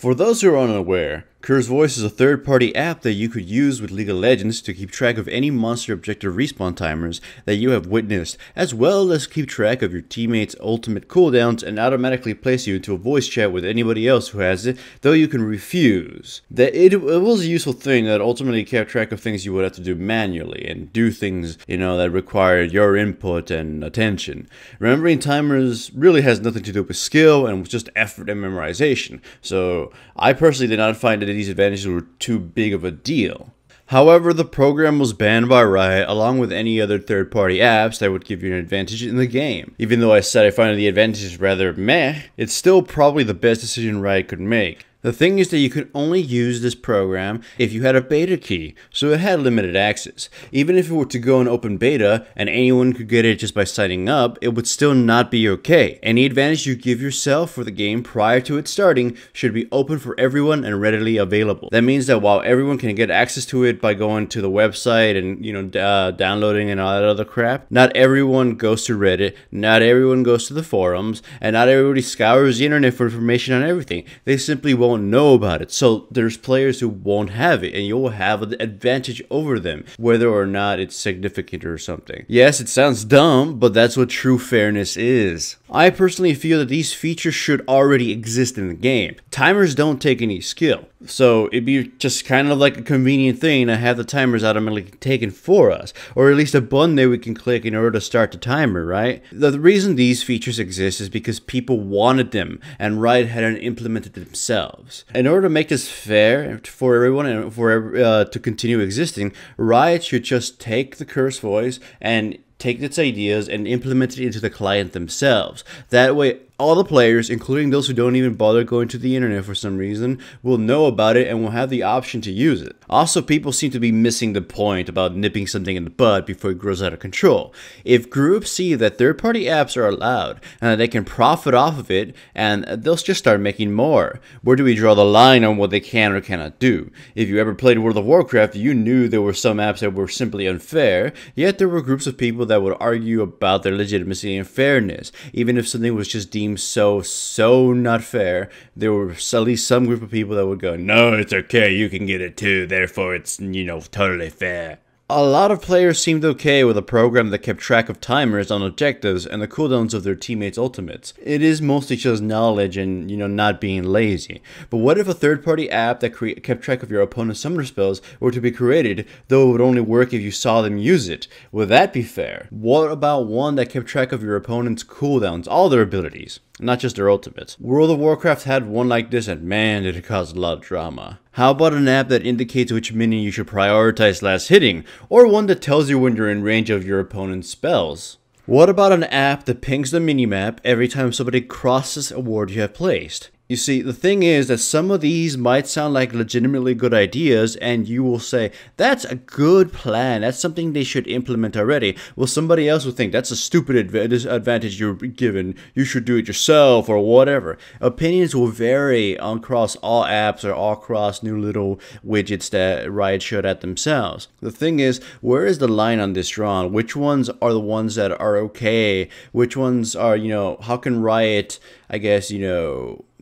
For those who are unaware, Curse Voice is a third-party app that you could use with League of Legends to keep track of any monster objective respawn timers that you have witnessed, as well as keep track of your teammates' ultimate cooldowns and automatically place you into a voice chat with anybody else who has it, though you can refuse. It was a useful thing that ultimately kept track of things you would have to do manually and do things, that required your input and attention. Remembering timers really has nothing to do with skill and was just effort and memorization, so I personally did not find that these advantages were too big of a deal. However, the program was banned by Riot along with any other third-party apps that would give you an advantage in the game. Even though I said I find the advantages rather meh, it's still probably the best decision Riot could make. The thing is that you could only use this program if you had a beta key, so it had limited access. Even if it were to go in open beta and anyone could get it just by signing up, it would still not be okay. Any advantage you give yourself for the game prior to it starting should be open for everyone and readily available. That means that while everyone can get access to it by going to the website and downloading and all that other crap, not everyone goes to Reddit, not everyone goes to the forums, and not everybody scours the internet for information on everything. They simply won't know about it, so there's players who won't have it and you'll have an advantage over them whether or not it's significant or something. Yes, it sounds dumb, but that's what true fairness is. I personally feel that these features should already exist in the game. Timers don't take any skill, so it'd be just kind of like a convenient thing to have the timers automatically taken for us, or at least a button that we can click in order to start the timer, right? The reason these features exist is because people wanted them and Riot hadn't implemented themselves. In order to make this fair for everyone and to continue existing, Riot should just take the Curse Voice and take its ideas and implement it into the client themselves. That way, all the players, including those who don't even bother going to the internet for some reason, will know about it and will have the option to use it. Also, people seem to be missing the point about nipping something in the bud before it grows out of control. If groups see that third-party apps are allowed and that they can profit off of it, and they'll just start making more. Where do we draw the line on what they can or cannot do? If you ever played World of Warcraft, you knew there were some apps that were simply unfair, yet there were groups of people that would argue about their legitimacy and fairness. Even if something was just deemed so not fair, there were at least some group of people that would go, no, it's okay, you can get it too, therefore it's, totally fair. A lot of players seemed okay with a program that kept track of timers on objectives and the cooldowns of their teammates' ultimates. It is mostly just knowledge and, not being lazy. But what if a third-party app that kept track of your opponent's summoner spells were to be created, though it would only work if you saw them use it? Would that be fair? What about one that kept track of your opponent's cooldowns, all their abilities, not just their ultimates? World of Warcraft had one like this, and man, did it cause a lot of drama. How about an app that indicates which minion you should prioritize last hitting, or one that tells you when you're in range of your opponent's spells? What about an app that pings the minimap every time somebody crosses a ward you have placed? You see, the thing is that some of these might sound like legitimately good ideas, and you will say, that's a good plan, that's something they should implement already. Well, somebody else will think, that's a stupid advantage you're given, you should do it yourself, or whatever. Opinions will vary across all apps or all across new little widgets that Riot showed at themselves. The thing is, where is the line on this drawn? Which ones are the ones that are okay? Which ones are, how can Riot, I guess,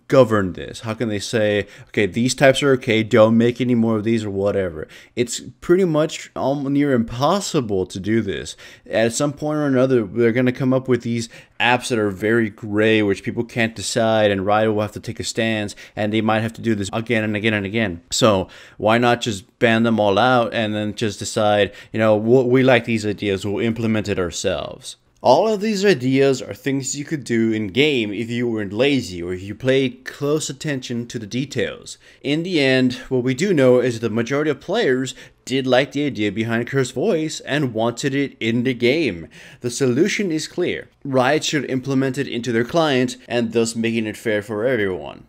govern this? How can they say, okay, these types are okay, don't make any more of these or whatever? It's pretty much near impossible to do this. At some point or another, they're going to come up with these apps that are very gray, which people can't decide, and Riot will have to take a stance, and they might have to do this again and again and again. So why not just ban them all out and then just decide, we like these ideas, we'll implement it ourselves? All of these ideas are things you could do in-game if you weren't lazy or if you paid close attention to the details. In the end, what we do know is that the majority of players did like the idea behind Curse Voice and wanted it in the game. The solution is clear. Riot should implement it into their client and thus making it fair for everyone.